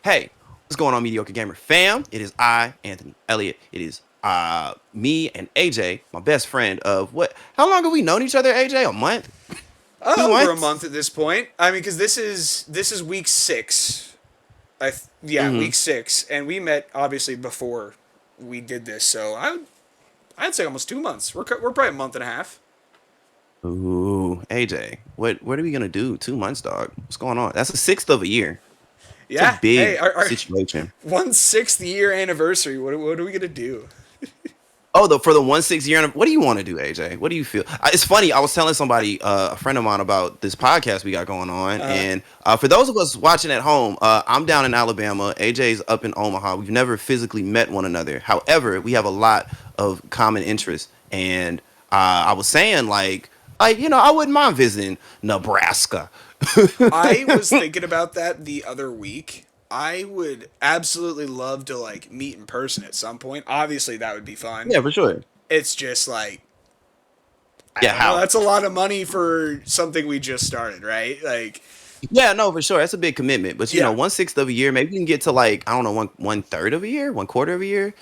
Hey, what's going on, Mediocre Gamer fam? It is I, Anthony Elliott. It is me and AJ, my best friend of what? How long have we known each other, AJ? A month? Two Over a months? month at this point. I mean, because this is week 6. Mm-hmm. Week 6, and we met obviously before we did this. So I'd say almost 2 months. We're probably a month and a half. Ooh, AJ, what are we gonna do? 2 months, dog. What's going on? That's a sixth of a year. It's a Yeah. Hey, big our situation. 1/6 year anniversary. What are we gonna do? Oh, for the 1/6 year. What do you want to do, AJ? What do you feel? It's funny. I was telling somebody, a friend of mine, about this podcast we got going on, Uh, and for those of us watching at home, I'm down in Alabama. AJ's up in Omaha. We've never physically met one another. However, we have a lot of common interests, and I was saying I wouldn't mind visiting Nebraska. I was thinking about that the other week. I would absolutely love to meet in person at some point. Obviously, that would be fun. Yeah, for sure. It's just I Yeah, don't know. how? That's a lot of money for something we just started, right? Yeah, no, for sure. That's a big commitment. But Yeah. 1/6 of a year, maybe you can get to like, I don't know, one third of a year, one quarter of a year.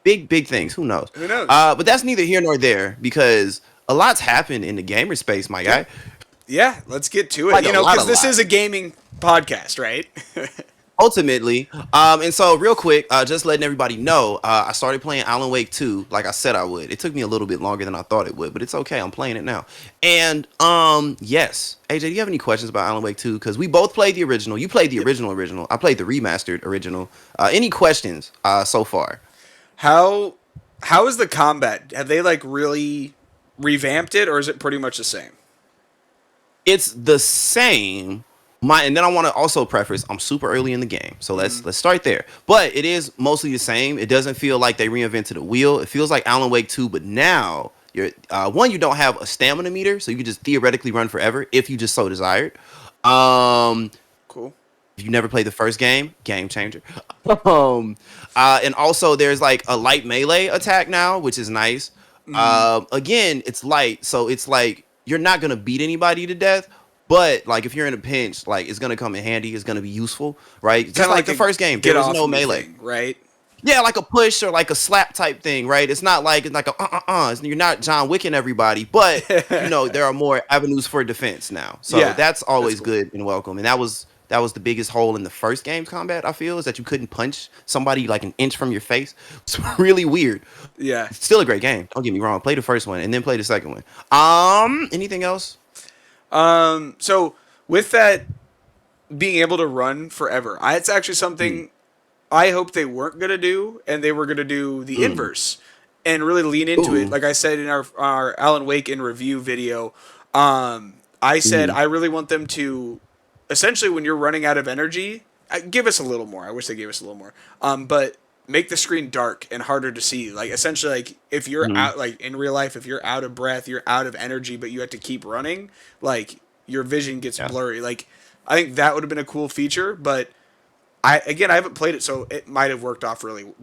Big things. Who knows? Who knows? But that's neither here nor there because a lot's happened in the gamer space, my Yeah. guy. Yeah. Let's get to it. Like a lot, a Because this lot. is a gaming podcast, right? Ultimately, and so real quick, just letting everybody know, I started playing Alan Wake 2 like I said I would. It took me a little bit longer than I thought it would, but it's okay. I'm playing it now. And yes, AJ, do you have any questions about Alan Wake 2? Because we both played the original. You played the Yep. original. I played the remastered original. Any questions so far? How how is the combat? Have they really revamped it, or is it pretty much the same? It's the same. And then I want to also preface, I'm super early in the game, so Mm-hmm. let's start there. But it is mostly the same. It doesn't feel like they reinvented the wheel. It feels like Alan Wake 2, but now you're you don't have a stamina meter, so you can just theoretically run forever if you just so desired. Um, Cool. if you never played the first game changer. um, and also there's like a light melee attack now, which is nice. Mm-hmm. Again, it's light, so it's like you're not gonna beat anybody to death, but like if you're in a pinch, like it's gonna come in handy. It's gonna be useful, right? Kind Just of like like the a first game, there get was off no of me melee. thing, right? Yeah, like a push or like a slap type thing, right? It's not like it's like a You're not John Wicking everybody, but there are more avenues for defense now. So Yeah, that's that's always cool. good and welcome. And that was the biggest hole in the first game's combat, I feel, is that you couldn't punch somebody like an inch from your face. It's really weird. Yeah. It's still a great game. Don't get me wrong. Play the first one and then play the second one. Anything else? So with that being able to run forever, it's actually Mm, something I hope they weren't gonna do, and they were gonna do the mm. inverse and really lean into it. Ooh. Like I said in our Alan Wake in review video, I said Mm. I really want them to essentially when you're running out of energy, give us a little more. I wish they gave us a little more. But make the screen dark and harder to see. Like essentially, like if you're Mhm. out, like in real life, if you're out of breath, you're out of energy, but you have to keep running, like your vision gets Yeah. blurry. Like I think that would have been a cool feature, but I haven't played it, so it might have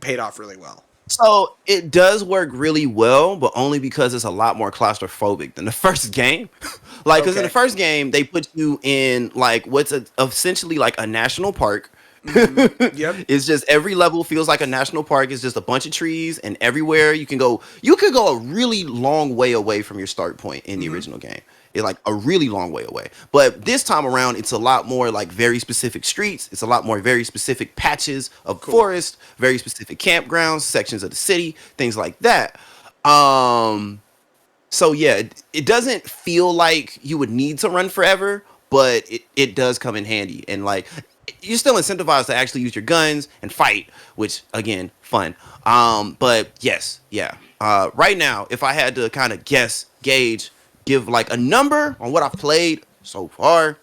paid off really well. So it does work really well, but only because it's a lot more claustrophobic than the first game. Like, because in the Okay. first game, they put you in like essentially like a national park. Mm-hmm. Yep. It's just every level feels like a national park. It's just a bunch of trees, and everywhere you can go, you could go a really long way away from your start point in the Mm-hmm. original game. It's like a really long way away. But this time around, it's a lot more like very specific streets. It's a lot more very specific patches of Cool. forest, very specific campgrounds, sections of the city, things like that. Um, so yeah, it doesn't feel like you would need to run forever, but it does come in handy. And like you're still incentivized to actually use your guns and fight, which again, fun. But yes, yeah. Right now, if I had to kind of gauge, give like a number on what I've played so far,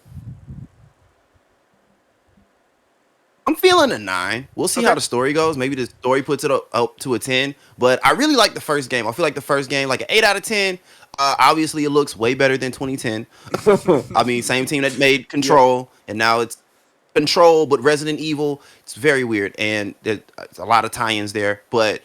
I'm feeling a 9. We'll see how Okay. the story goes. Maybe the story puts it up to a 10. But I really like the first game. I feel like the first game, like an 8 out of 10. Obviously, it looks way better than 2010. I mean, same team that made Yep. Control, and now it's Control, but Resident Evil. It's very weird, and there's a lot of tie-ins there. But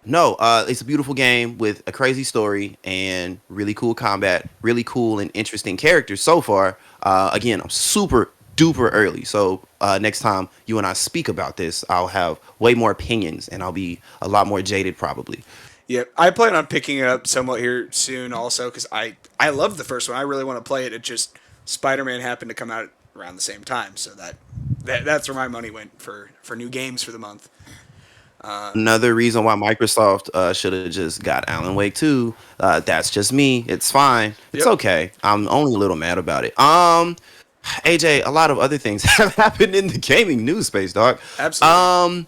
no, it's a beautiful game with a crazy story and really cool combat, really cool and interesting characters so far. Again, I'm super duper early. So next time you and I speak about this, I'll have way more opinions and I'll be a lot more jaded probably. Yep, I plan on picking it up somewhat here soon, also because I love the first one. I really want to play it. It just Spider-Man happened to come out around the same time, so that's where my money went for new games for the month. Another reason why Microsoft should have just got Alan Wake 2. That's just me. It's fine. It's Yep, okay. I'm only a little mad about it. AJ, a lot of other things have happened in the gaming news space, dog. absolutely. Um,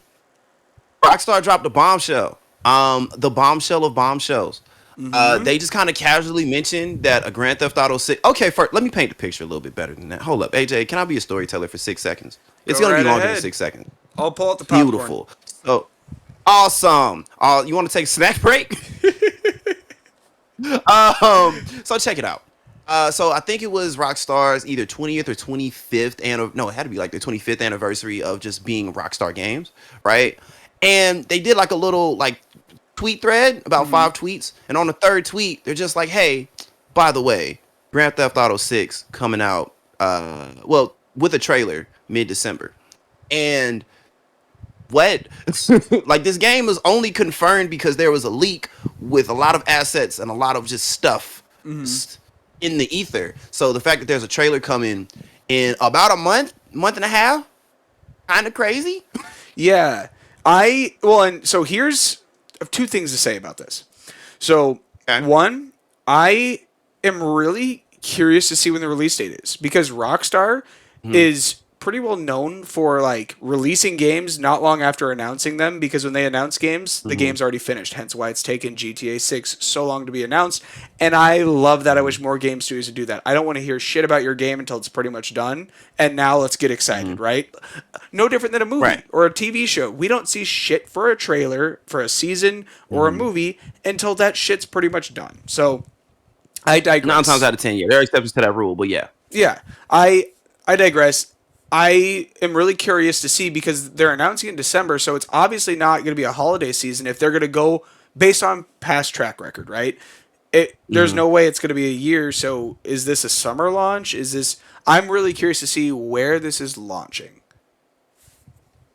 Rockstar dropped a bombshell. The bombshell of bombshells. They just kind of casually mentioned that a Grand Theft Auto 6. Okay, first, let me paint the picture a little bit better than that. Hold up, AJ, can I be a storyteller for 6 seconds? It's Go gonna be right longer than ahead. 6 seconds. I'll pull out the popcorn. Beautiful. So awesome. You want to take a snack break? So check it out. So I think it was Rockstar's either 20th or 25th and no, it had to be like the 25th anniversary of just being Rockstar Games, right? And they did like a little like tweet thread, about Mm-hmm. 5 tweets, and on the third tweet, they're just like, "Hey, by the way, Grand Theft Auto 6 coming out well, with a trailer mid-December." And what? Like this game was only confirmed because there was a leak with a lot of assets and a lot of just stuff Mm-hmm. in the ether. So the fact that there's a trailer coming in about a month and a half, kind of crazy. Yeah, I well, and so here's two things to say about this. So Okay. one, I am really curious to see when the release date is because Rockstar Mhm. is pretty well known for like releasing games not long after announcing them because when they announce games, the Mhm. game's already finished. Hence why it's taken GTA 6 so long to be announced. And I love that. I wish more game studios would do that. I don't want to hear shit about your game until it's pretty much done. And now let's get excited, Mhm. right? No different than a movie Right. or a TV show. We don't see shit for a trailer, for a season, or a Mhm. movie until that shit's pretty much done. So I 9 times digress. out of 10, yeah, there are exceptions to that rule, but yeah. Yeah, I digress. I am really curious to see because they're announcing in December, so it's obviously not going to be a holiday season if they're going to go based on past track record, right? There's Mhm. no way it's going to be a year. So is this a summer launch? Is this? I'm really curious to see where this is launching.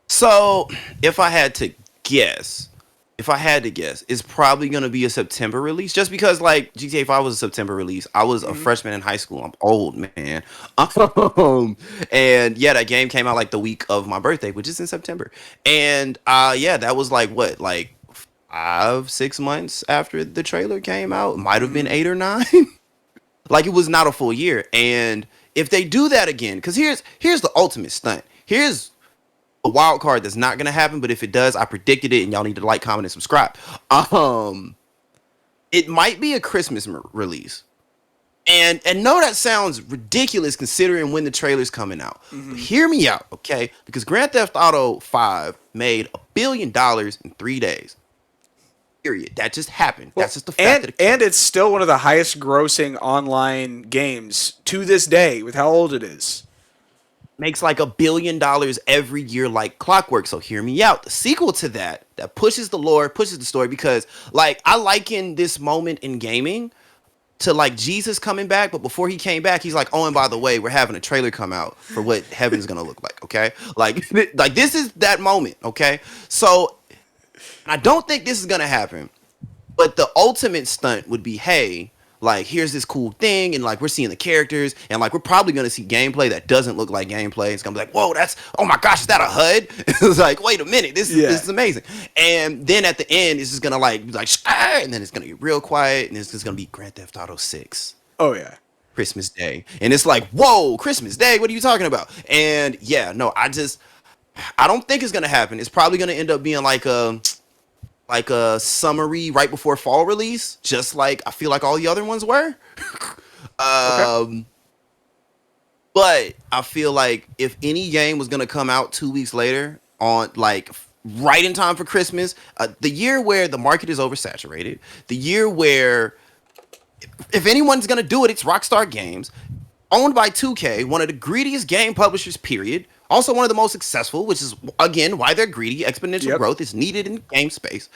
So if I had to guess, if I had to guess, it's probably gonna be a September release. Just because like GTA 5 was a September release. I was a Hmm. freshman in high school. I'm old, man. And yeah, that game came out like the week of my birthday, which is in September. And yeah, that was like what, like 5, 6 months after the trailer came out. Might have been Hmm. 8 or 9. Like it was not a full year. And if they do that again, because here's the ultimate stunt. Here's a wild card that's not gonna happen, but if it does, I predicted it, and y'all need to like, comment, and subscribe. Um, it might be a Christmas release, and no, that sounds ridiculous considering when the trailer's coming out. But Hmm. hear me out, okay? Because Grand Theft Auto 5 made $1 billion in 3 days. Period. That just happened. Well, That's just the fact and of the and case. it's still one of the highest grossing online games to this day with how old it is. Makes like $1 billion every year like clockwork. So hear me out. The sequel to that pushes the lore, pushes the story, because like I liken this moment in gaming to like Jesus coming back, but before he came back, he's like, oh, and by the way, we're having a trailer come out for what heaven's gonna look like. Okay, like like this is that moment. Okay, so I don't think this is gonna happen. But the ultimate stunt would be, hey, like here's this cool thing, and like we're seeing the characters, and like we're probably gonna see gameplay that doesn't look like gameplay. It's gonna be like, whoa, that's, oh my gosh, is that a HUD? It's like, wait a minute, this Yeah. is amazing. And then at the end, it's just gonna like be like, and then it's gonna get real quiet, and it's just gonna be Grand Theft Auto 6. Oh yeah. Christmas Day. And it's like, whoa, Christmas Day, what are you talking about? And yeah, no, I don't think it's gonna happen. It's probably gonna end up being like a summary right before fall release, just like I feel like all the other ones were. Okay. um, but I feel like if any game was gonna come out 2 weeks later on like right in time for Christmas, the year where the market is oversaturated, the year where if anyone's gonna do it, it's Rockstar Games, owned by 2K, one of the greediest game publishers, period. Also one of the most successful, which is again why they're greedy. Exponential Yep. growth is needed in game space.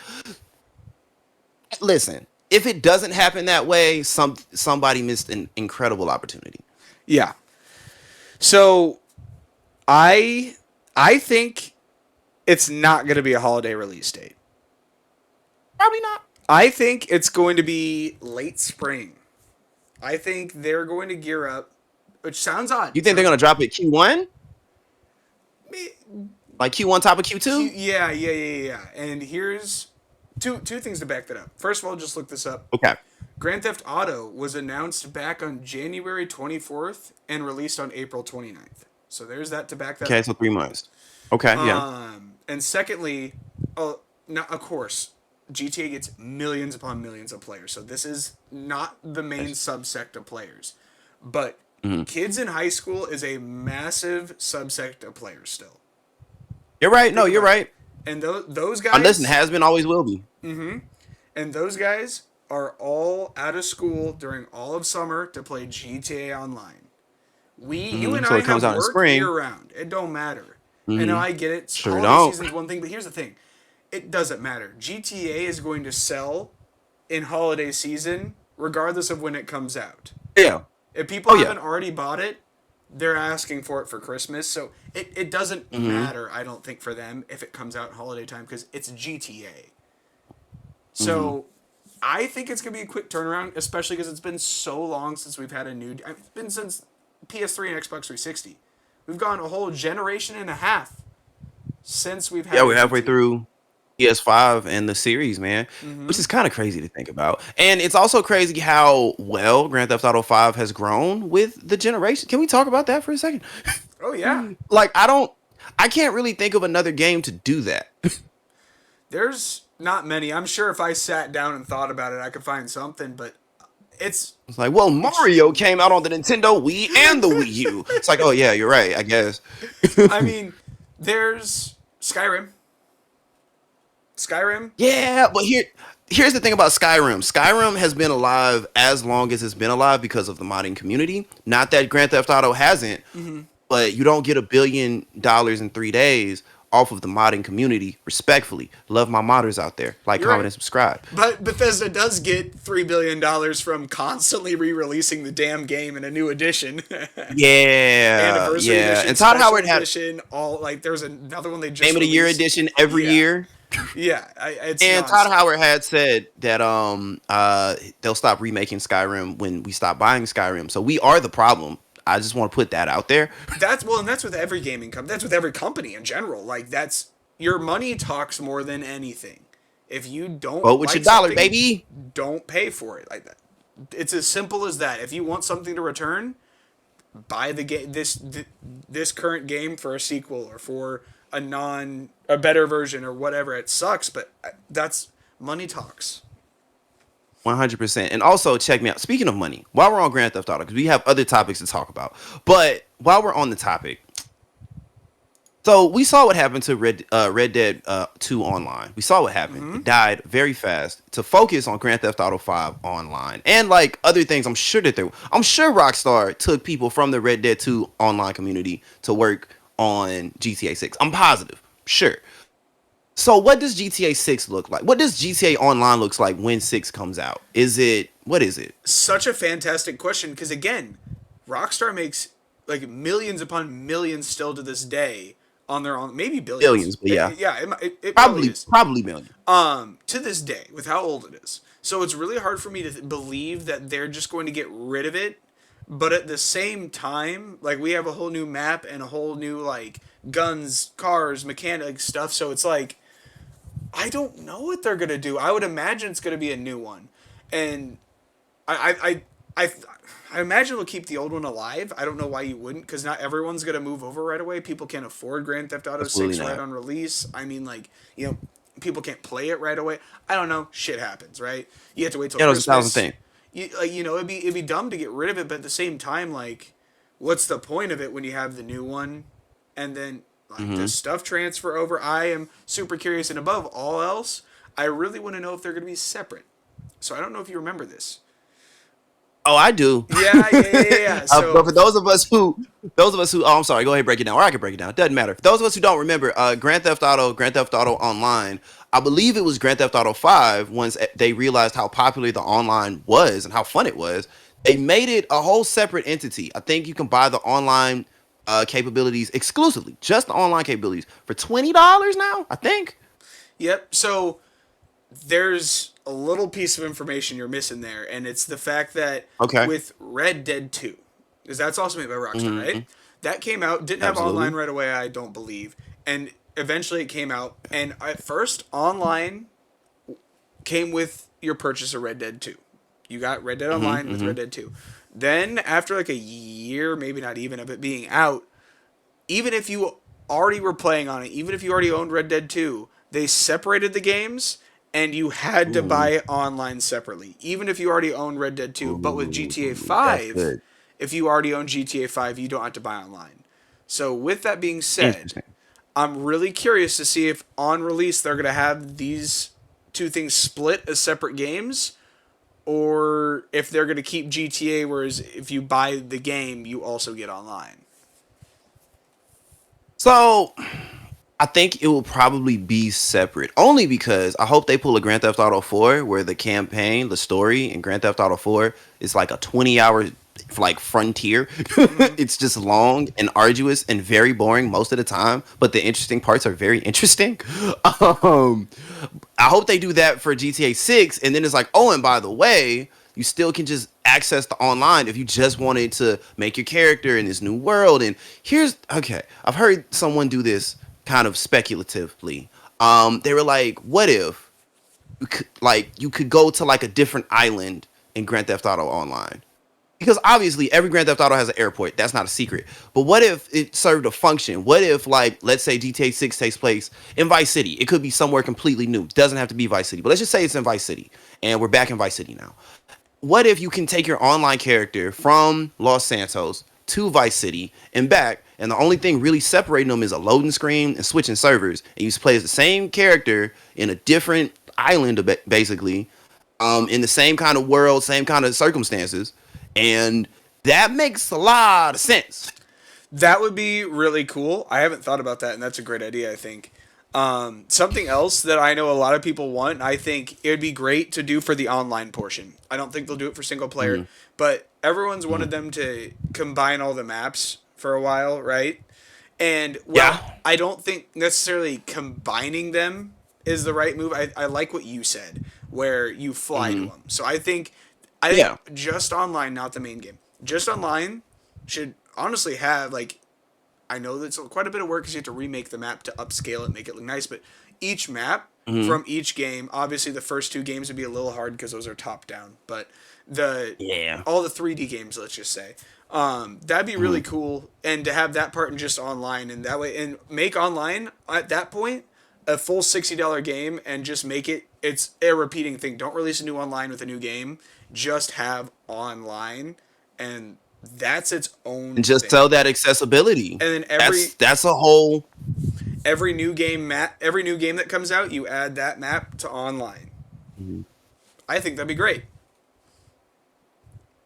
Listen, if it doesn't happen that way, somebody missed an incredible opportunity. Yeah. So I I think it's not going to be a holiday release date. Probably not. I think it's going to be late spring. I think they're going to gear up, which sounds odd. You think they're gonna drop it Q1? Like Q1 top of Q2? Yeah, yeah, yeah, yeah. And here's two things to back that up. First of all, just look this up. Okay. Grand Theft Auto was announced back on January 24th and released on April 29th. So there's that to back that Okay, up. so 3 months. Okay, yeah. And secondly, now of course, GTA gets millions upon millions of players. So this is not the main subsect of players. But Mm-hmm. kids in high school is a massive subsect of players still. You're right. No, Think you're about it. right. And those Unless it guys has been, always will be. and those guys are all out of school during all of summer to play GTA Online. You and So I it comes have out in work year spring. round. It don't matter. And now I get it. Sure Holiday don't. season's one thing, but here's the thing: it doesn't matter. GTA is going to sell in holiday season regardless of when it comes out. Yeah. If people Oh yeah. haven't already bought it, they're asking for it for Christmas. So it doesn't matter, I don't think, for them if it comes out in holiday time because it's GTA. So I think it's going to be a quick turnaround, especially because it's been so long since we've had a new. It's been since PS3 and Xbox 360. We've gone a whole generation and a half since we've had Yeah, a we're halfway GTA. through PS5 and the series, man, which is kind of crazy to think about. And it's also crazy how well Grand Theft Auto 5 has grown with the generation. Can we talk about that for a second? Oh, yeah. Like, I can't really think of another game to do that. There's not many. I'm sure if I sat down and thought about it, I could find something, but it's. It's like, well, Mario came out on the Nintendo Wii and the Wii U. It's like, oh yeah, you're right, I guess. I mean, there's Skyrim. Skyrim. Yeah, but here's the thing about Skyrim. Skyrim has been alive as long as it's been alive because of the modding community. Not that Grand Theft Auto hasn't, but you don't get $1 billion in 3 days off of the modding community. Respectfully, love my modders out there. Like, You're comment, right. and subscribe. But Bethesda does get $3 billion from constantly re-releasing the damn game in a new edition. Yeah, Anniversary yeah. edition, And Todd special Howard had edition, all like there's another one they just Game of the Year released. edition every Yeah. year. Yeah, it's And Todd nonstop. Howard had said that they'll stop remaking Skyrim when we stop buying Skyrim. So we are the problem. I just want to put that out there. And that's with every gaming company. That's with every company in general. Like that's your money talks more than anything. If you don't Vote with like your dollar, something, baby. don't pay for it like that. It's as simple as that. If you want something to return, buy the game this current game for a sequel or for a better version or whatever. It sucks, but that's money talks. 100%. And also, check me out. Speaking of money, while we're on Grand Theft Auto, because we have other topics to talk about, but while we're on the topic, so we saw what happened to Red Dead 2 Online. We saw what happened. It died very fast. To focus on Grand Theft Auto 5 Online and like other things, I'm sure Rockstar took people from the Red Dead 2 Online community to work on GTA 6. I'm positive. Sure. So what does GTA 6 look like? What does GTA Online looks like when 6 comes out? What is it? Such a fantastic question because again, Rockstar makes like millions upon millions still to this day on their own, maybe billions. Billions, but yeah. It probably is. Probably million. To this day, with how old it is. So it's really hard for me to believe that they're just going to get rid of it. But at the same time, like we have a whole new map and a whole new like guns, cars, mechanic stuff. So it's like I don't know what they're gonna do. I would imagine it's gonna be a new one, and I I imagine we'll keep the old one alive. I don't know why you wouldn't, because not everyone's gonna move over right away. People can't afford Grand Theft Auto Absolutely 6 right not. on release. I mean, like people can't play it right away. I don't know. Shit happens, right? You have to wait till Yeah, there's a Christmas. thousand things. It'd be dumb to get rid of it, but at the same time, like, what's the point of it when you have the new one, and then like does stuff transfer over? I am super curious, and above all else, I really want to know if they're gonna be separate. So I don't know if you remember this. Oh, I do. Yeah. But for So oh, I'm sorry, go ahead and break it down, or I can break it down. It doesn't matter. For those of us who don't remember, Grand Theft Auto Online, I believe it was Grand Theft Auto 5. Once they realized how popular the online was and how fun it was, they made it a whole separate entity. I think you can buy the online capabilities exclusively, just the online capabilities for $20 now, I think. Yep. So there's a little piece of information you're missing there, and it's the fact that Okay. with Red Dead 2, because that's also made by Rockstar, Hmm. right? That came out, didn't have online Absolutely. right away, I don't believe, and eventually it came out, and at first online came with your purchase of Red Dead 2. You got Red Dead Hmm. Online with Hmm. Red Dead 2. Then after like a year, maybe not even of it being out, even if you already were playing on it, even if you already owned Red Dead 2, they separated the games and you had to Ooh, buy it online separately. Even if you already owned Red Dead 2, but with GTA that's 5, good. if you already own GTA 5, you don't have to buy online. So with that being said, Interesting. I'm really curious to see if on release they're going to have these two things split as separate games or if they're going to keep GTA whereas if you buy the game, you also get online. So I think it will probably be separate, only because I hope they pull a Grand Theft Auto 4 where the campaign, the story in Grand Theft Auto 4 is like a 20-hour like frontier. Mm-hmm. It's just long and arduous and very boring most of the time, but the interesting parts are very interesting. Um, I hope they do that for GTA 6, and then it's like, oh, and by the way, you still can just access the online if you just wanted to make your character in this new world. And here's okay, I've heard someone do this kind of speculatively. They were like, what if you could go to like a different island in Grand Theft Auto Online? Because obviously every Grand Theft Auto has an airport. That's not a secret. But what if it served a function? What if, like, let's say GTA 6 takes place in Vice City? It could be somewhere completely new. It doesn't have to be Vice City. But let's just say it's in Vice City. And we're back in Vice City now. What if you can take your online character from Los Santos to Vice City and back, and the only thing really separating them is a loading screen and switching servers, and you play as the same character in a different island, basically, in the same kind of world, same kind of circumstances, and that makes a lot of sense. That would be really cool. I haven't thought about that, and that's a great idea, I think. Something else that I know a lot of people want, I think it would be great to do for the online portion. I don't think they'll do it for single player, Mm-hmm. but everyone's Mm-hmm. wanted them to combine all the maps for a while, right? And Yeah. well, I don't think necessarily combining them is the right move. I like what you said, where you fly to Mm-hmm. them. So I think Yeah. just online, not the main game. Just online should honestly have like I know that's quite a bit of work because you have to remake the map to upscale it, make it look nice. But each map Mm-hmm. from each game, obviously the first two games would be a little hard because those are top down. But the Yeah. all the 3D games, let's just say, that'd be really Mm-hmm. cool. And to have that part in just online and that way and make online at that point a full $60 game and just make it it's a repeating thing. Don't release a new online with a new game. Just have online and that's its own And just thing sell that accessibility. and then That's a whole. every new game that comes out, you add that map to online. I think that'd be great.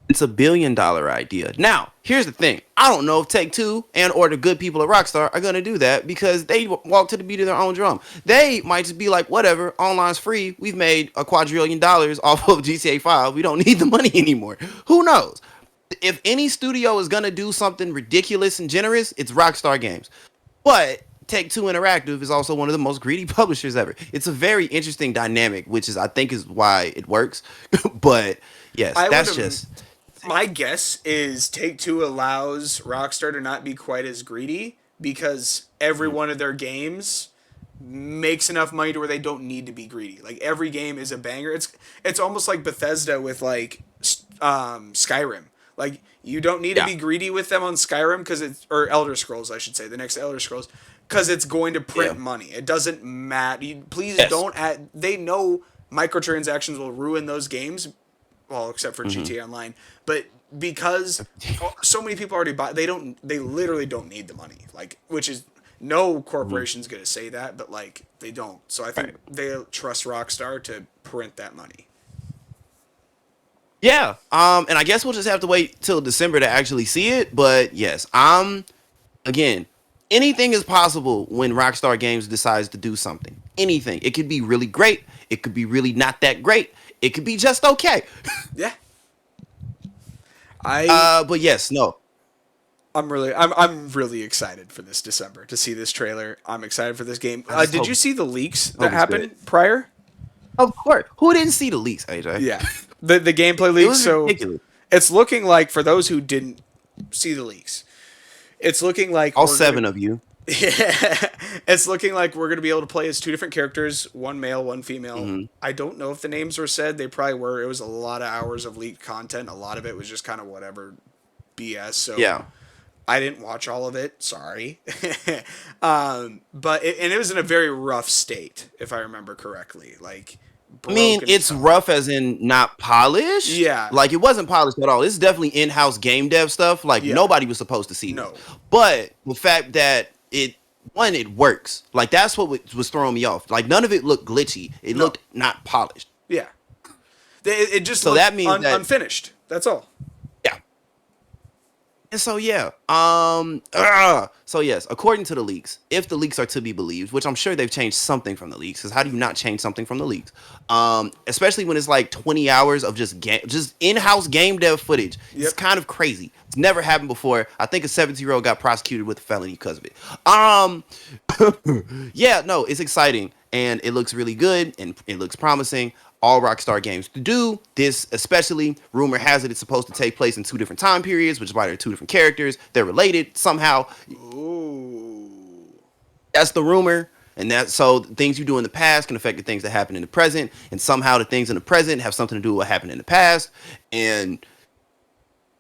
It's $1 billion idea. Now, here's the thing. I don't know if Take Two and or the good people at Rockstar are gonna do that because they walk to the beat of their own drum. They might just be like, whatever, online's free. We've made a quadrillion dollars off of GTA 5. We don't need the money anymore. Who knows? If any studio is gonna do something ridiculous and generous, it's Rockstar Games. But Take Two Interactive is also one of the most greedy publishers ever. It's a very interesting dynamic, which is I think is why it works. But yes, I would that's have. just. My guess is Take Two allows Rockstar to not be quite as greedy because every one of their games makes enough money to where they don't need to be greedy. Like every game is a banger. It's almost like Bethesda with like Skyrim. Like you don't need to Yeah. be greedy with them on Skyrim because it's or Elder Scrolls I should say the next Elder Scrolls because it's going to Yeah. print money. It doesn't matter. Please Yes. don't add. They know microtransactions will ruin those games well, except for Hmm. GTA Online, but because so many people already buy, they literally don't need the money, like, which is, no Hmm. corporation's gonna say that, but, like, they don't. So I think Right. they trust Rockstar to print that money. Yeah. And I guess we'll just have to wait till December to actually see it. But yes, again, anything is possible when Rockstar Games decides to do something. Anything. It could be really great. It could be really not that great. It could be just okay. Yeah. I But yes, no. I'm really excited for this December to see this trailer. I'm excited for this game. I just Did you see the leaks that hope it's good. happened prior? Of course. Who didn't see the leaks, AJ? Yeah, the gameplay It leaks. was So ridiculous. it's looking like, for those who didn't see the leaks, it's looking like All we're gonna. 7 of you. Yeah, it's looking like we're gonna be able to play as two different characters, one male, one female. Hmm. I don't know if the names were said. They probably were. It was a lot of hours of leaked content. A lot of it was just kind of whatever BS. So Yeah. I didn't watch all of it. Sorry. But it was in a very rough state, if I remember correctly. Like I mean, broken it's stuff. rough as in not polished. Yeah. Like it wasn't polished at all. It's definitely in-house game dev stuff. Like Yeah. nobody was supposed to see this. No. But the fact that it works. Like that's what was throwing me off. Like none of it looked glitchy. It No. looked not polished. Yeah. It just So looked that means that unfinished. That's all. yeah. And so yeah, so yes, according to the leaks, if the leaks are to be believed, which I'm sure they've changed something from the leaks, because how do you not change something from the leaks? Especially when it's like 20 hours of just in-house game dev footage. It's Yep. kind of crazy. It's never happened before. I think a 17-year-old got prosecuted with a felony because of it. Um, yeah, no, it's exciting and it looks really good and it looks promising. All Rockstar games to do this, especially rumor has it it's supposed to take place in 2 different time periods, which is why they're 2 different characters. They're related somehow. Ooh. That's the rumor, and that so things you do in the past can affect the things that happen in the present, and somehow the things in the present have something to do with what happened in the past. And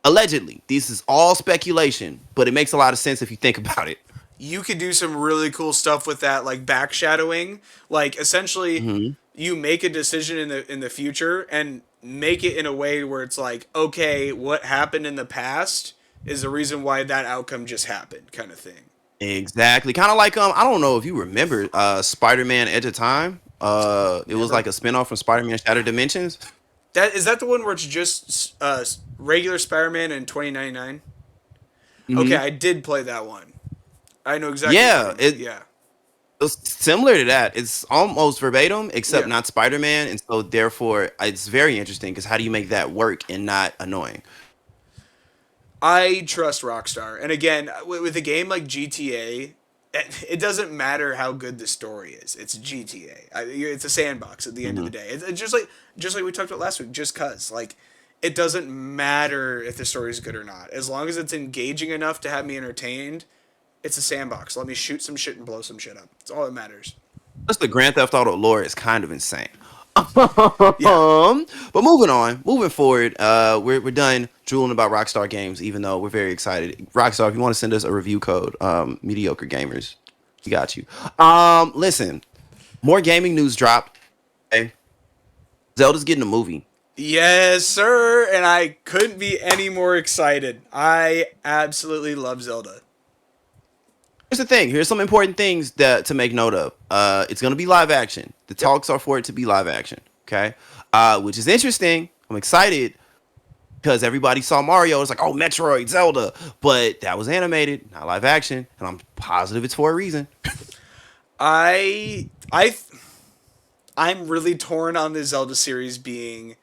allegedly, this is all speculation, but it makes a lot of sense if you think about it. You could do some really cool stuff with that, like backshadowing. Like essentially, Hmm. you make a decision in the future and make it in a way where it's like, okay, what happened in the past is the reason why that outcome just happened, kind of thing. Exactly. Kind of like I don't know if you remember Spider-Man Edge of Time. It was Never. like a spin-off from Spider-Man Shattered Dimensions. That the one where it's just regular Spider-Man in 2099? Okay, Hmm. I did play that one. I know exactly what you're Yeah, talking about. Yeah. it's similar to that. It's almost verbatim, except Yeah. not Spider-Man, and so therefore it's very interesting because how do you make that work and not annoying? I trust Rockstar. And again, with a game like GTA, it doesn't matter how good the story is. It's GTA. It's a sandbox at the end of the Hmm. day. It's just like we talked about last week. Just cause like it doesn't matter if the story is good or not. As long as it's engaging enough to have me entertained, it's a sandbox. Let me shoot some shit and blow some shit up. That's all that matters. Just the Grand Theft Auto lore is kind of insane. Yeah. But moving forward, we're done drooling about Rockstar games, even though we're very excited. Rockstar, if you want to send us a review code, mediocre gamers, we got you. Listen, more gaming news dropped. Okay, Zelda's getting a movie. Yes, sir. And I couldn't be any more excited. I absolutely love Zelda. Here's the thing. Here's some important things that to make note of. It's gonna be live action. The Yep. talks are for it to be live action. Okay, which is interesting. I'm excited because everybody saw Mario. It's like, oh, Metroid, Zelda, but that was animated, not live action, and I'm positive it's for a reason. I I I'm really torn on the Zelda series being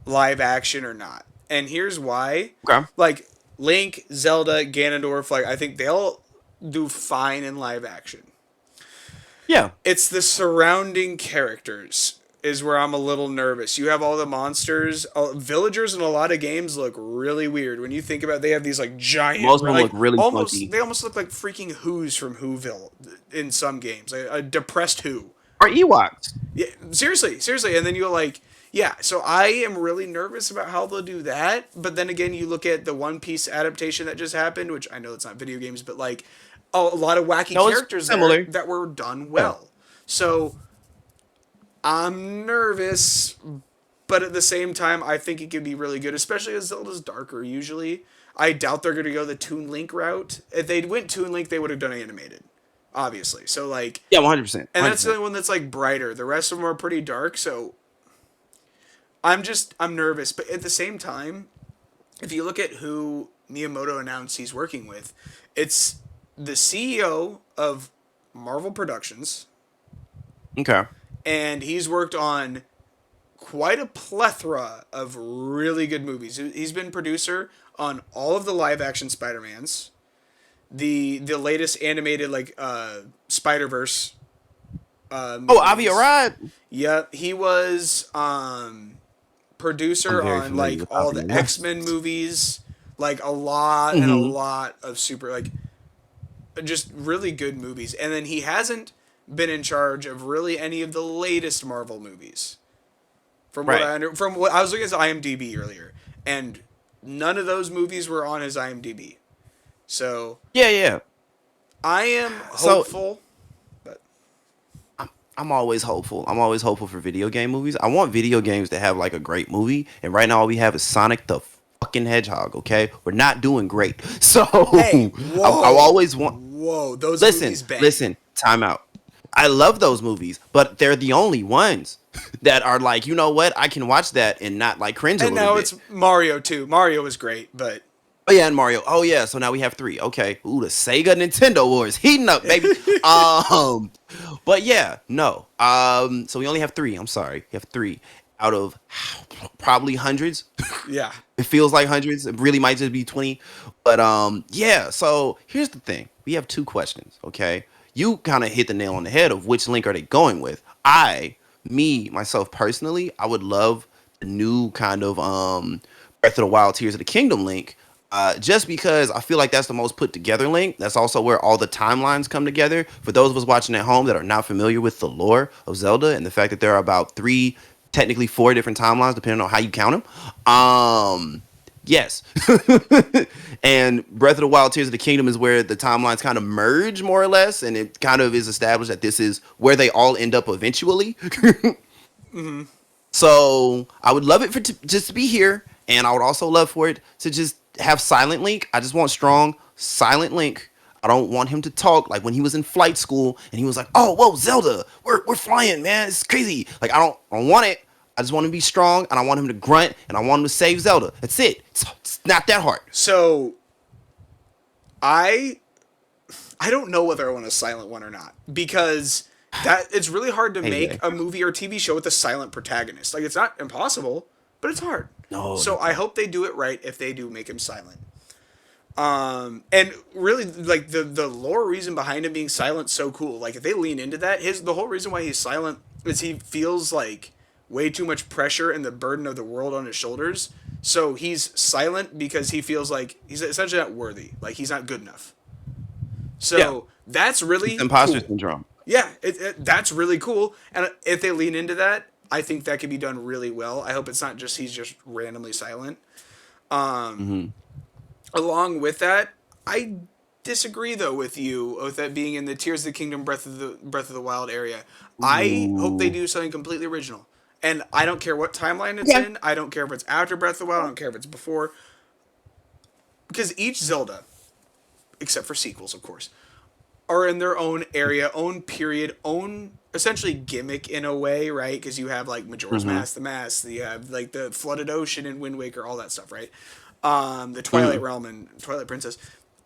live action or not. And here's why. Okay. Like Link, Zelda, Ganondorf, like I think they'll do fine in live action. Yeah. It's the surrounding characters is where I'm a little nervous. You have all the monsters. Villagers in a lot of games look really weird. When you think about it, they have these like giant, Most of them like look really almost funky. they almost look like freaking Who's from Whoville in some games. Like a depressed Who. Or Ewoks. Yeah, seriously. And then you're like, yeah. So I am really nervous about how they'll do that. But then again, you look at the One Piece adaptation that just happened, which I know it's not video games, but like a lot of wacky No, it's characters there similar. that were done Yeah. well. So I'm nervous, but at the same time, I think it could be really good, especially as Zelda's darker usually. I doubt they're going to go the Toon Link route. If they went Toon Link, they would have done animated, obviously. So like, Yeah, 100%. and that's the 100%. only one that's like brighter. The rest of them are pretty dark. So I'm nervous, but at the same time, if you look at who Miyamoto announced he's working with, it's the CEO of Marvel Productions, Okay. and he's worked on quite a plethora of really good movies. He's been producer on all of the live action Spider-Mans, the latest animated like Spider-Verse Oh, Avi movies. Arad. Yep, he was I'm producer very on familiar like with all Avi the Arad. X-Men movies, like a lot and a Hmm. lot of super like just really good movies. And then he hasn't been in charge of really any of the latest Marvel movies. Right. From what I was looking at his IMDb earlier, and none of those movies were on his IMDb. So Yeah, yeah. I am So hopeful, but I'm always hopeful. I'm always hopeful for video game movies. I want video games to have like a great movie, and right now all we have is Sonic the fucking Hedgehog. Okay, we're not doing great. So hey, I whoa, always want. whoa, those Listen, movies bang. listen. Time out. I love those movies, but they're the only ones that are like, you know what? I can watch that and not like cringe a And little now bit. it's Mario too. Mario was great, but Oh yeah, and Mario. Oh yeah, so now we have three. Okay. Ooh, the Sega Nintendo Wars heating up, baby. Um, but yeah, no. So we only have three. I'm sorry, we have three out of probably hundreds. yeah. It feels like hundreds. It really might just be 20. But yeah. So here's the thing. We have two questions. Okay, you kind of hit the nail on the head of which link are they going with. Myself personally, I would love the new kind of Breath of the Wild Tears of the Kingdom link. Just because I feel like that's the most put together link. That's also where all the timelines come together. For those of us watching at home that are not familiar with the lore of Zelda and the fact that there are about three, technically four different timelines, depending on how you count them. Yes. And Breath of the Wild Tears of the Kingdom is where the timelines kind of merge more or less, and it kind of is established that this is where they all end up eventually. So I would love it for just to be here, and I would also love for it to just have Silent Link. I just want strong Silent Link. I don't want him to talk like when he was in flight school and he was like, "Oh, whoa, Zelda, we're flying, man. It's crazy." Like I don't want it. I just want him to be strong, and I want him to grunt, and I want him to save Zelda. That's it. It's not that hard. So I I don't know whether I want a silent one or not because that it's really hard to Hey, make Jay. a movie or TV show with a silent protagonist. Like it's not impossible, but it's hard. No, So no, I hope they do it right if they do make him silent. And really like the lore reason behind him being silent so cool. Like if they lean into that, his the whole reason why he's silent is he feels like way too much pressure and the burden of the world on his shoulders. So he's silent because he feels like he's essentially not worthy. Like he's not good enough. yeah, So that's it's really imposter cool. syndrome. Yeah, that's really cool. And if they lean into that, I think that could be done really well. I hope it's not just he's just randomly silent. Hmm. Along with that, I disagree though with you with that being in the Tears of the Kingdom Breath of the Wild area. I hope they Ooh. do something completely original. And I don't care what timeline it's Okay. in. I don't care if it's after Breath of the Wild. I don't care if it's before. Because each Zelda, except for sequels, of course, are in their own area, own period, own essentially gimmick in a way, right? Because you have like Majora's Hmm. Mask, the Mask, you have like the Flooded Ocean and Wind Waker, all that stuff, right? The Twilight Hmm. Realm and Twilight Princess.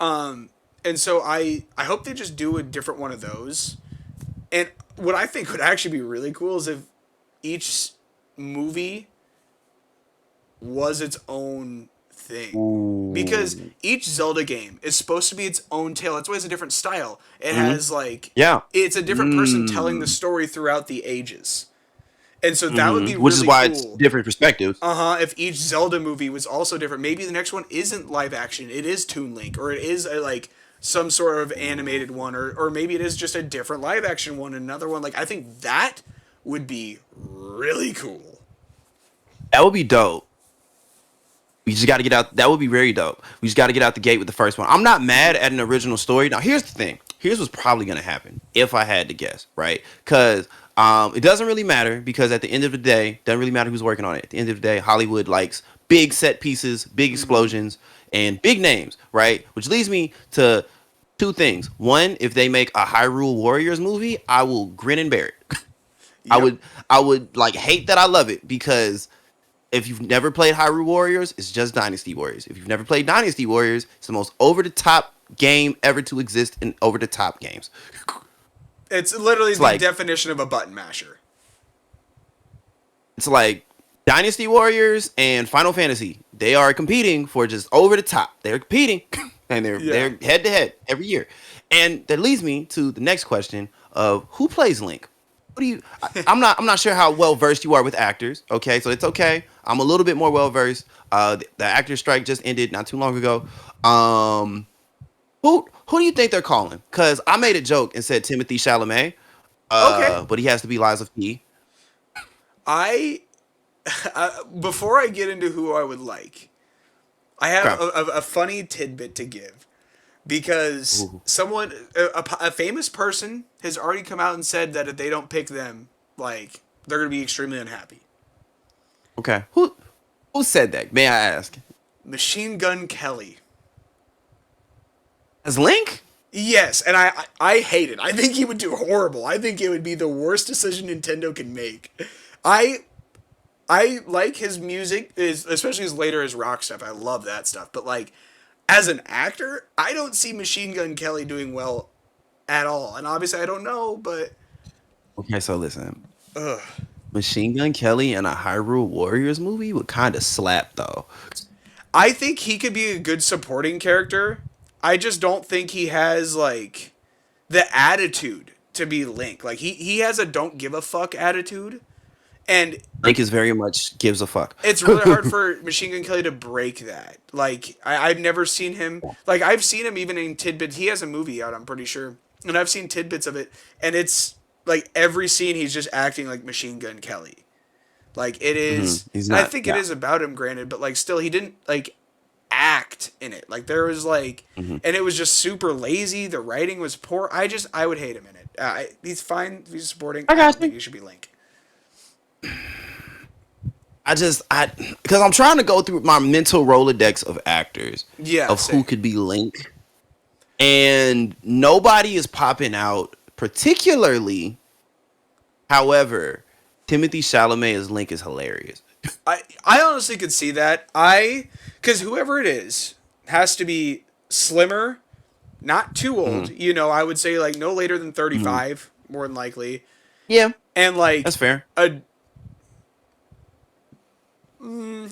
And so I hope they just do a different one of those. And what I think would actually be really cool is if each movie was its own thing. Because Ooh. each Zelda game is supposed to be its own tale. That's why it's a different style. It Hmm. has like Yeah. it's a different person telling the Mm. story throughout the ages. And so that would Hmm. be Which is really why it's cool. different perspectives. If each Zelda movie was also different. Maybe the next one isn't live action. It is Toon Link or it is like some sort of animated one or maybe it is just a different live action one, another one. Like I think that would be really cool. That would be dope. We just got to get out. That would be very dope. We just got to get out the gate with the first one. I'm not mad at an original story. Now, here's the thing. Here's what's probably going to happen if I had to guess, right? Because it doesn't really matter because at the end of the day, doesn't really matter who's working on it. At the end of the day, Hollywood likes big set pieces, big explosions, and big names, right? Which leads me to two things. One, if they make a Hyrule Warriors movie, I will grin and bear it. I Yep. would, I would like hate that I love it because if you've never played Hyrule Warriors, it's just Dynasty Warriors. If you've never played Dynasty Warriors, it's the most over the top game ever to exist in over the top games. It's literally It's the like definition of a button masher. it's like Dynasty Warriors and Final Fantasy, they are competing for just over the top. They're competing and Yeah. they're head to head every year. And that leads me to the next question of who plays Link? What do you I'm not sure how well versed you are with actors. Okay, so it's okay. I'm a little bit more well versed. The actor strike just ended not too long ago. Um who do you think they're calling? Cause I made a joke and said Timothy Chalamet, Okay. but he has to be Lies of P. I before I get into who I would like, I have Okay. a funny tidbit to give because Ooh. someone, a famous person, has already come out and said that if they don't pick them, like they're gonna be extremely unhappy. Okay. Who said that? May I ask? Machine Gun Kelly. As Link? Yes, and I hate it. I think he would do horrible. I think it would be the worst decision Nintendo can make. I I like his music, is especially his later his rock stuff. I love that stuff. But like as an actor, I don't see Machine Gun Kelly doing well at all. And obviously I don't know, but Okay, so listen. ugh. Machine Gun Kelly in a Hyrule Warriors movie would kind of slap though. I think he could be a good supporting character. I just don't think he has like the attitude to be Link. Like he has a don't give a fuck attitude. And Link is very much gives a fuck. it's really hard for Machine Gun Kelly to break that. Like I've never seen him. Like I've seen him even in tidbits. He has a movie out, I'm pretty sure, and I've seen tidbits of it, and it's like every scene he's just acting like Machine Gun Kelly. Like it is, He's and I not. think it Yeah. is about him, granted, but like still, he didn't like act in it. Like there was like, Hmm. and it was just super lazy. The writing was poor. I would hate him in it. He's fine. He's supporting. I I don't got think you. he should be Link. I because I'm trying to go through my mental rolodex of actors Yeah, of who same. could be Link, and nobody is popping out particularly. However, Timothy Chalamet as Link is hilarious. I honestly could see that. Because whoever it is has to be slimmer, not too old. Hmm. You know, I would say like no later than Hmm. 35, more than likely, Yeah, and that's like fair. a.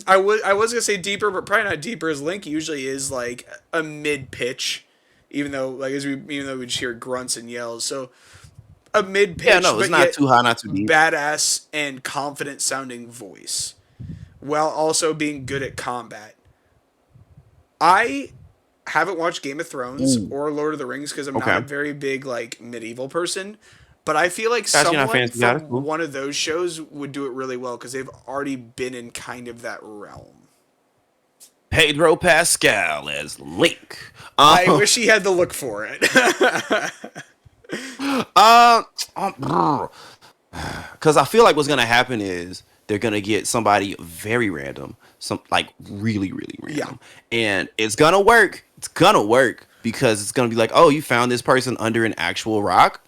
I was gonna say deeper, but probably not deeper as Link usually is like a mid pitch, even though like even though we just hear grunts and yells, so a mid Yeah, pitch, no, it's but not yet too high, not too deep. badass and confident sounding voice, while also being good at combat. I haven't watched Game of Thrones Ooh. or Lord of the Rings because I'm not a Okay. very big like medieval person. But I feel like Gotcha, you're not someone fancy. Got it. from Cool. one of those shows would do it really well because they've already been in kind of that realm. Pedro Pascal as Link. I wish he had the look for it. Uh, um, because I feel like what's gonna happen is they're gonna get somebody very random, some like really really Yeah. random, and it's gonna work. It's gonna work because it's gonna be like, oh, you found this person under an actual rock.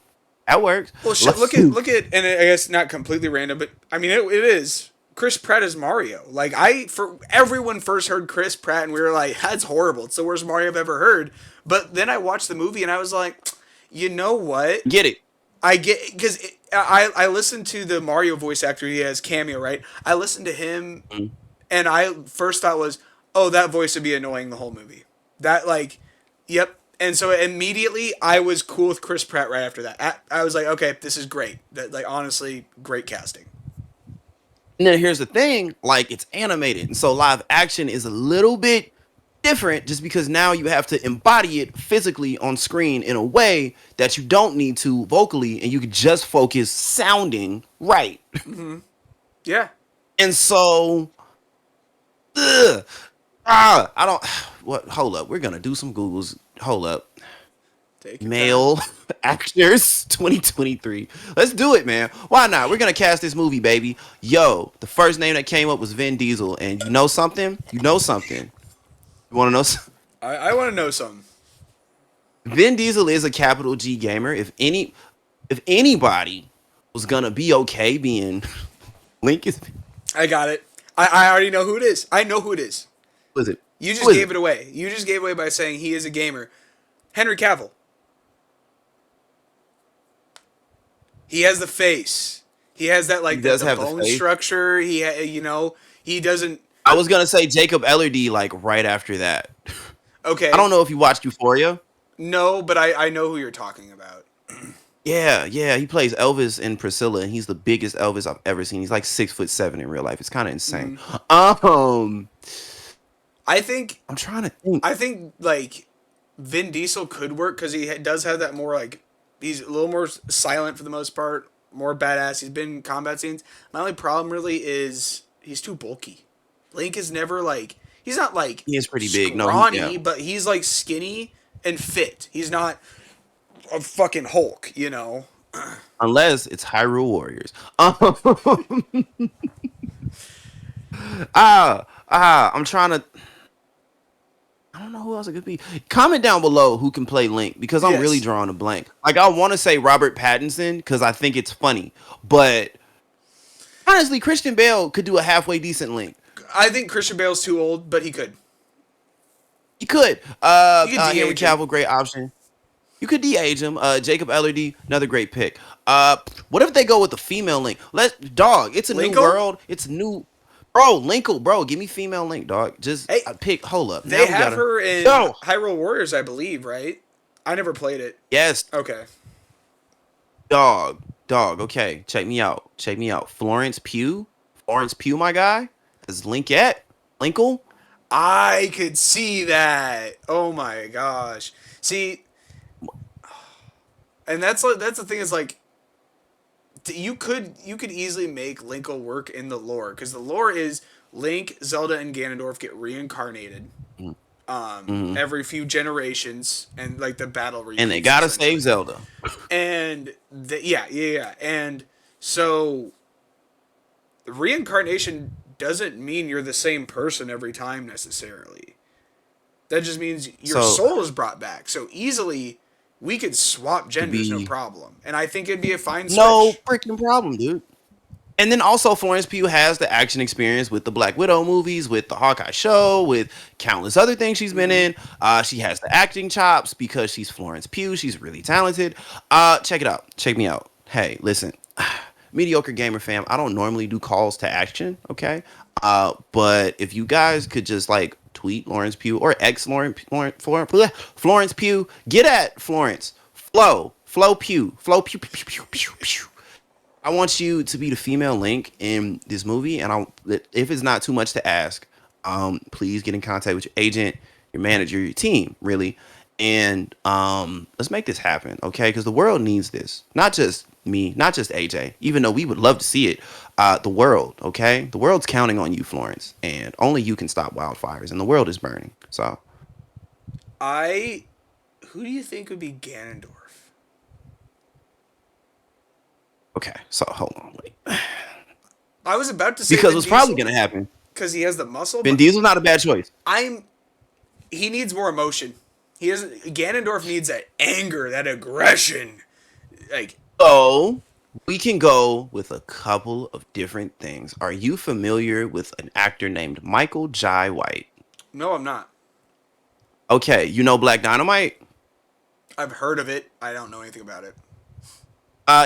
That works. Well, shit. Look at, and I guess not completely random, but I mean it is. Chris Pratt as Mario. Like for everyone first heard Chris Pratt and we were like, that's horrible. It's the worst Mario I've ever heard. But then I watched the movie and I was like, you know what? Get it? I get because I listened to the Mario voice actor. He has cameo, right? I listened to him, Mm. and I first thought was, oh, that voice would be annoying the whole movie. That like, yep. And so immediately I was cool with Chris Pratt right after that. I was like, okay, this is great. That like honestly, great casting. And then here's the thing, like it's animated, and so live action is a little bit different just because now you have to embody it physically on screen in a way that you don't need to vocally and you can just focus sounding right. Yeah, And so ugh, I don't what hold up. We're gonna do some Googles. Hold up. take your time. Male actors 2023. Let's do it, man. Why not? We're gonna cast this movie, baby. Yo, the first name that came up was Vin Diesel, and you know something? You know something. You wanna know something? I want to know something. Vin Diesel is a capital G gamer. If anybody was gonna be okay being Link is I got it. I already know who it is. I know who it is. who is it? You Who just is gave it? it away. You just gave away by saying he is a gamer. Henry Cavill. He has the face. He has that He like does the have the bone face. structure. You know, he doesn't. I was gonna say Jacob Elordi like right after that. I Okay, don't know if you watched Euphoria. no, but I know who you're talking about. Yeah, yeah, he plays Elvis in Priscilla, and he's the biggest Elvis I've ever seen. He's like 6'7" in real life. It's kind of insane. Um, I think I'm trying to think. I think like Vin Diesel could work because does have that more like he's a little more silent for the most part, more badass. He's been in combat scenes. My only problem really is he's too bulky. Link is never like he's not like He is pretty big. No, he yeah. scrawny, but he's like skinny and fit. He's not a fucking Hulk, you know. Unless it's Hyrule Warriors. I'm trying to. I don't know who else it could be. Comment down below who can play Link because I'm really Yes, drawing a blank. Like I want to say Robert Pattinson because I think it's funny, but honestly, Christian Bale could do a halfway decent Link. I think Christian Bale's too old, but he could. He could. You could Henry de-age him. Cavill, great option. You could de-age him. Jacob Elordi, another great pick. What if they go with the female Link? It's a new Linkle? world. It's new, bro. Linkle, bro. Give me female Link, dog. Just Hey, pick. Hold up. they Now we have gotta. her in Yo, Hyrule Warriors, I believe, right? I never played it. yes, Okay. dog. Okay, check me out. Check me out. Florence Pugh, my guy. Is Link yet? Linkle. I could see that. Oh my gosh. See, and that's the thing is like you could easily make Linkle work in the lore because the lore is Link, Zelda, and Ganondorf get reincarnated Mm-hmm. every few generations and like the battle And they repeats gotta save essentially. Zelda. And yeah. And so reincarnation doesn't mean you're the same person every time necessarily. That just means your So soul is brought back. So easily we could swap to genders no be problem. And I think it'd be a fine no switch. freaking problem, dude. And then also Florence Pugh has the action experience with the Black Widow movies, with the Hawkeye show, with countless other things she's been in. She has the acting chops because she's Florence Pugh. She's really talented. Check it out. Check me out. Hey, listen, mediocre gamer fam. I don't normally do calls to action, okay? But if you guys could just like tweet Lawrence Pugh or X Florence Pugh, get at Florence Flo Pugh, Pew, pew, pew, pew. I want you to be the female Link in this movie, and if it's not too much to ask, please get in contact with your agent, your manager, your team, really, and let's make this happen, okay? Because the world needs this, not just me, not just AJ, even though we would love to see it. The world, okay? The world's counting on you, Florence, and only you can stop wildfires, and the world is burning. So, I who do you think would be Ganondorf? okay, so hold on, wait, I was about to say because Vin what's probably Diesel gonna happen, because he has the muscle, Vin but Diesel's not a bad choice. I'm he needs more emotion. He has Ganondorf needs that anger, that aggression. Like So we can go with a couple of different things. Are you familiar with an actor named Michael Jai White? no, I'm not. Okay, you know Black Dynamite? I've heard of it. I don't know anything about it.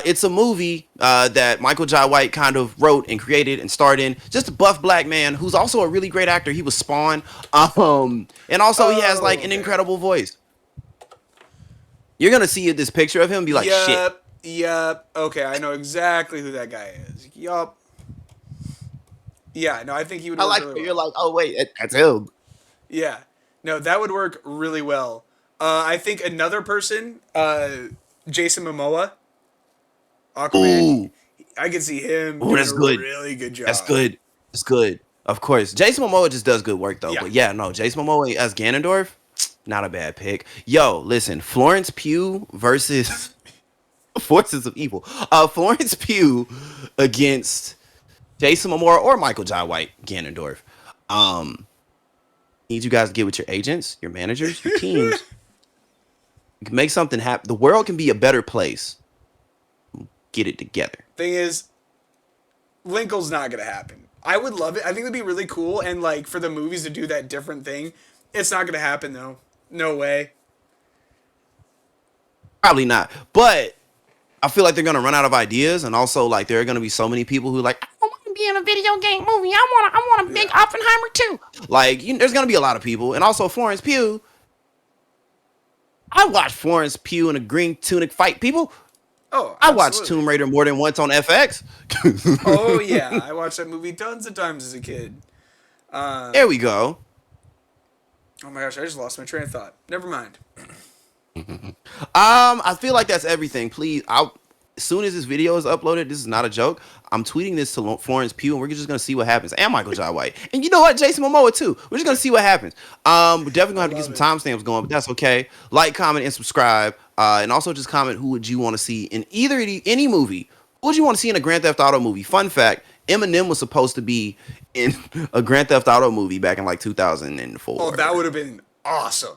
It's a movie that Michael Jai White kind of wrote and created and starred in. Just a buff black man who's also a really great actor. He was Spawn, and also he has like an Okay. incredible voice. You're gonna see this picture of him and be like, shit. Yep. Okay, I know exactly who that guy is. Yup. Yeah, no, I think he would I work like really that you're well. like, oh wait, that's him. Yeah. No, that would work really well. I think another person, Jason Momoa, Aquaman, Ooh, I could see him ooh, doing that's a good. really good That's job. good. That's good. Of course. Jason Momoa just does good work though. Yeah. But yeah, no, Jason Momoa as Ganondorf, not a bad pick. Yo, listen, Florence Pugh versus Forces of Evil. Florence Pugh against Jason Momoa or Michael Jai White, Ganondorf. Um, need you guys to get with your agents, your managers, your teams. You can make something happen. The world can be a better place. Get it together. Thing is, Linkle's not gonna happen. I would love it. I think it'd be really cool, and like for the movies to do that different thing, it's not gonna happen though. No way. Probably not. But I feel like they're gonna run out of ideas, and also like there are gonna be so many people who like, I want to be in a video game movie. I want a big Yeah. Oppenheimer too. Like, there's gonna be a lot of people, and also Florence Pugh. I watched Florence Pugh in a green tunic fight people. Oh, I watched absolutely. Tomb Raider more than once on FX. Oh yeah, I watched that movie tons of times as a kid. There we go. Oh my gosh, I just lost my train of thought. Never mind. I feel like that's everything. Please, as soon as this video is uploaded, this is not a joke. I'm tweeting this to Florence Pugh, and we're just gonna see what happens. And Michael Jai White, and you know what, Jason Momoa too. We're just gonna see what happens. We're definitely gonna I have to get love some it. timestamps going, but that's okay. Like, comment, and subscribe, and also just comment who would you want to see in any movie. Who would you want to see in a Grand Theft Auto movie? Fun fact: Eminem was supposed to be in a Grand Theft Auto movie back in like Oh, 2004. that would have been awesome.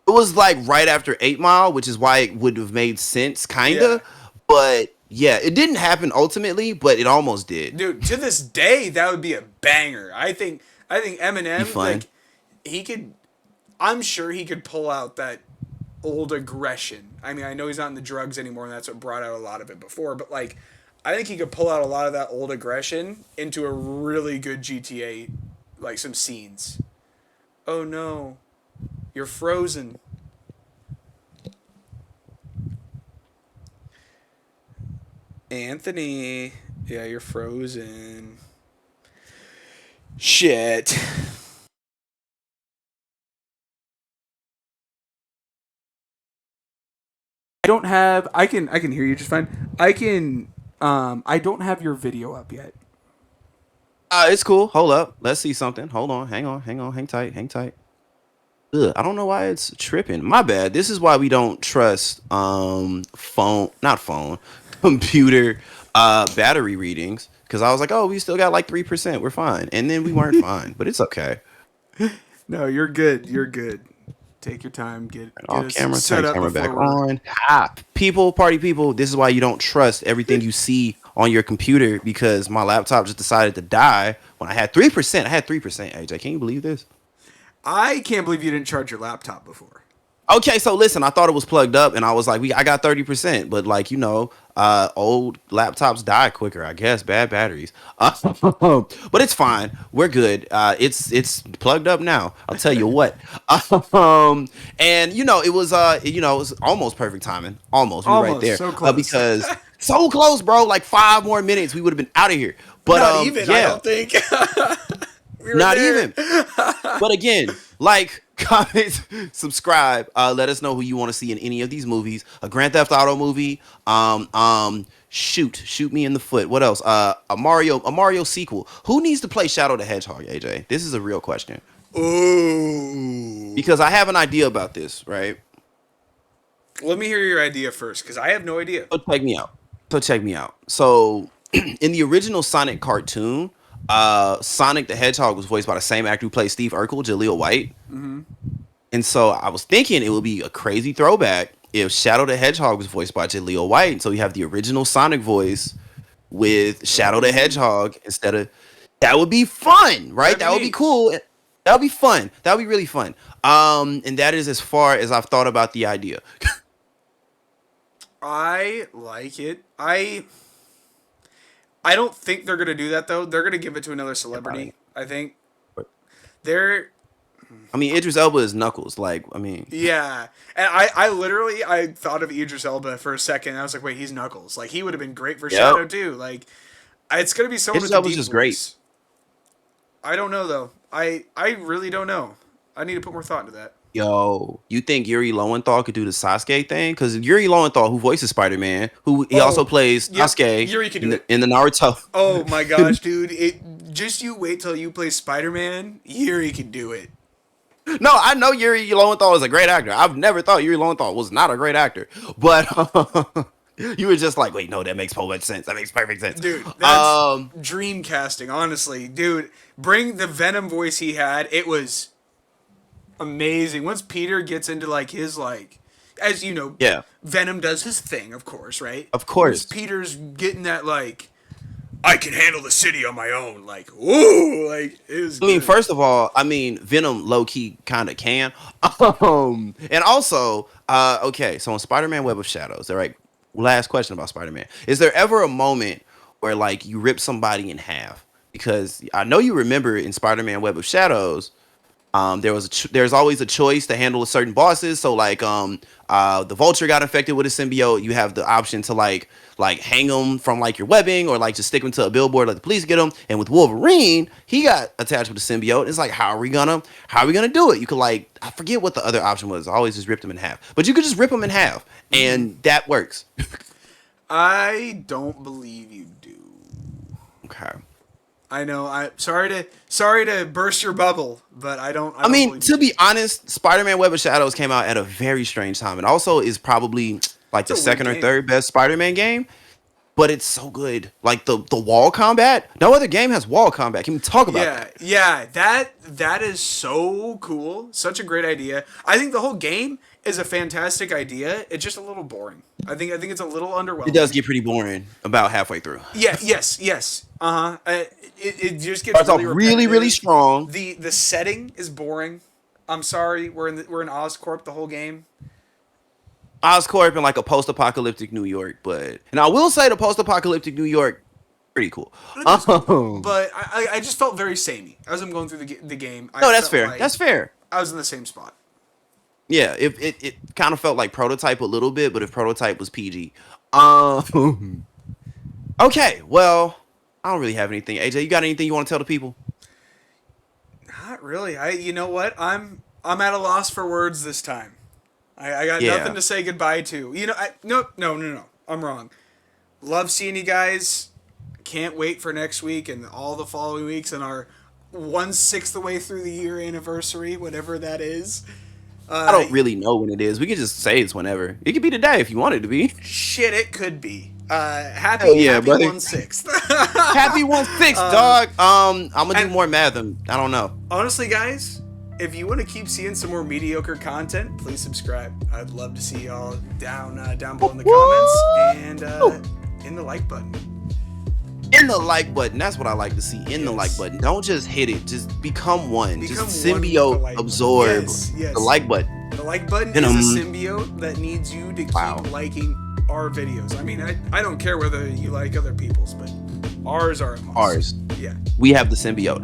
It was like right after 8 Mile, which is why it would have made sense, Yeah. kinda. But yeah, it didn't happen ultimately, but it almost did. Dude, to this day, that would be a banger. I think Be Eminem, fun. like, he could. I'm sure he could pull out that old aggression. I mean, I know he's not in the drugs anymore, and that's what brought out a lot of it before. But like, I think he could pull out a lot of that old aggression into a really good GTA, like some scenes. Oh no, you're frozen. Anthony. Yeah, you're frozen. Shit. I don't have. I can hear you just fine. I can. I don't have your video up yet. It's cool. Hold up. Let's see something. Hold on. Hang on. Hang on. Hang tight. Hang tight. Ugh, I don't know why it's tripping. My bad. This is why we don't trust phone, not phone, computer battery readings. Because I was like, oh, we still got like 3%. We're fine, and then we weren't fine. But it's okay. No, you're good. You're good. Take your time. Get Off us camera, set turn up camera before back we're. on. People, party people, this is why you don't trust everything you see on your computer because my laptop just decided to die when I had 3%. I had 3%, AJ. Can you believe this? I can't believe you didn't charge your laptop before. Okay, so listen, I thought it was plugged up and I was like, I got 30%, but like, old laptops die quicker, I guess, bad batteries. But it's fine. We're good. It's plugged up now. I'll tell you what. And it was almost perfect timing. Almost. We were right Almost there. so close. Because so close, bro. Like 5 more minutes, we would have been out of here. But Not even. I yeah. don't think. We were Not there. even. But again, like, comment, subscribe. Let us know who you want to see in any of these movies. A Grand Theft Auto movie. Shoot me in the foot. What else? A Mario sequel. Who needs to play Shadow the Hedgehog, AJ? This is a real question Ooh. because I have an idea about this. Right? Let me hear your idea first, because I have no idea. So check me out. So in the original Sonic cartoon, Sonic the Hedgehog was voiced by the same actor who played Steve Urkel, Jaleel White. And so I was thinking it would be a crazy throwback if Shadow the Hedgehog was voiced by Jaleel White. So you have the original Sonic voice with Shadow the Ooh. Hedgehog instead of. That would be fun, right? That'd be That would be neat. cool. That would be fun. That would be really fun. And that is as far as I've thought about the idea. I like it. I don't think they're gonna do that though. They're gonna give it to another celebrity. I think they're I mean, Idris Elba is Knuckles. Like, I mean, yeah. And I literally I thought of Idris Elba for a second. And I was like, wait, he's Knuckles. Like he would have been great for yep. Shadow too. Like it's gonna be someone Idris with a Elba's deep just great. voice. I don't know though. I really don't know. I need to put more thought into that. Yo, you think Yuri Lowenthal could do the Sasuke thing? Because Yuri Lowenthal, who voices Spider Man, who he also Oh, plays yep. Sasuke Yuri can do it. in the Naruto. Oh my gosh, dude! It just you wait till you play Spider Man. Yuri can do it. No, I know Yuri Lowenthal is a great actor. I've never thought Yuri Lowenthal was not a great actor, but you were just like, wait, no, that makes so much sense. That makes perfect sense. Dude, that's dream casting, honestly. Dude, bring the Venom voice he had. It was amazing. Once Peter gets into like his like as you know, Yeah, Venom does his thing, of course, right? of Once course. Peter's getting that like I can handle the city on my own, like, ooh, like it was I mean, good. first of all, I mean Venom low key kind of can, and also, okay, so in Spider Man Web of Shadows, all right. last question about Spider-Man. Is there ever a moment where like you rip somebody in half? Because I know you remember in Spider-Man Web of Shadows, there's always a choice to handle certain bosses. So like the Vulture got infected with a symbiote. You have the option to like hang him from like your webbing, or like just stick him to a billboard, let the police get him. And with Wolverine, he got attached with a symbiote. It's like how are we gonna do it? You could like, I forget what the other option was. I always just ripped him in half, but you could just rip him in half, and that works. I don't believe you do. Okay. I know. I sorry to burst your bubble, but I I don't mean, believe to you. be honest, Spider-Man Web of Shadows came out at a very strange time, and also is probably like It's the a weird second or game. third best Spider-Man game. But it's so good. Like the wall combat. No other game has wall combat. Can we talk about Yeah, that? yeah. That is so cool. Such a great idea. I think the whole game is a fantastic idea. It's just a little boring. I think it's a little It does underwhelming. get pretty boring about halfway through. Yeah. Yes. Yes. It just gets Starts off really really, really repetitive. strong. The setting is boring. I'm sorry. We're in Oscorp the whole game. Oscorp in like a post-apocalyptic New York, but and I will say the post-apocalyptic New York pretty cool. It is cool, No, but I just felt very samey as I'm going through the game. I that's felt fair. like That's fair. I was in the same spot. Yeah, it kind of felt like Prototype a little bit, but if Prototype was PG. Um. Okay, well, I don't really have anything. AJ, you got anything you want to tell the people? Not really. You know what? I'm at a loss for words this time. I got nothing Yeah. to say goodbye to. No. I'm wrong. Love seeing you guys. Can't wait for next week and all the following weeks and our 1/6 the way through the year anniversary, whatever that is. I don't really know when it is. We can just say it's whenever. It could be today if you want it to be. Shit, it could be. Hell yeah, Happy brother. 1/6. Happy 1/6, dog. I'm gonna do and- more math. I don't know. Honestly, guys, if you want to keep seeing some more mediocre content, please subscribe. I'd love to see y'all down below in the comments and in the like button. In the like button. That's what I like to see. In the like Yes. button. Don't just hit it. Just become one. Become just one with the symbiote like button. absorb Yes. the like button. The like button And, is a symbiote that needs you to keep Wow. liking our videos. I mean, I don't care whether you like other people's, but ours are a must. Ours. Yeah. We have the symbiote.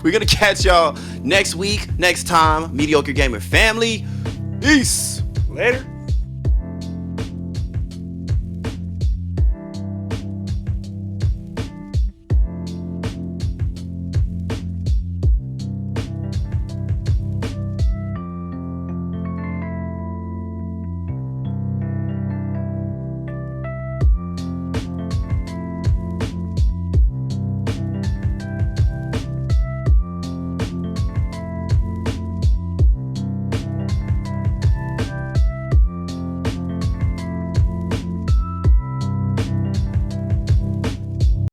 We're gonna catch y'all next week, next time. Mediocre Gamer family. Peace. Later.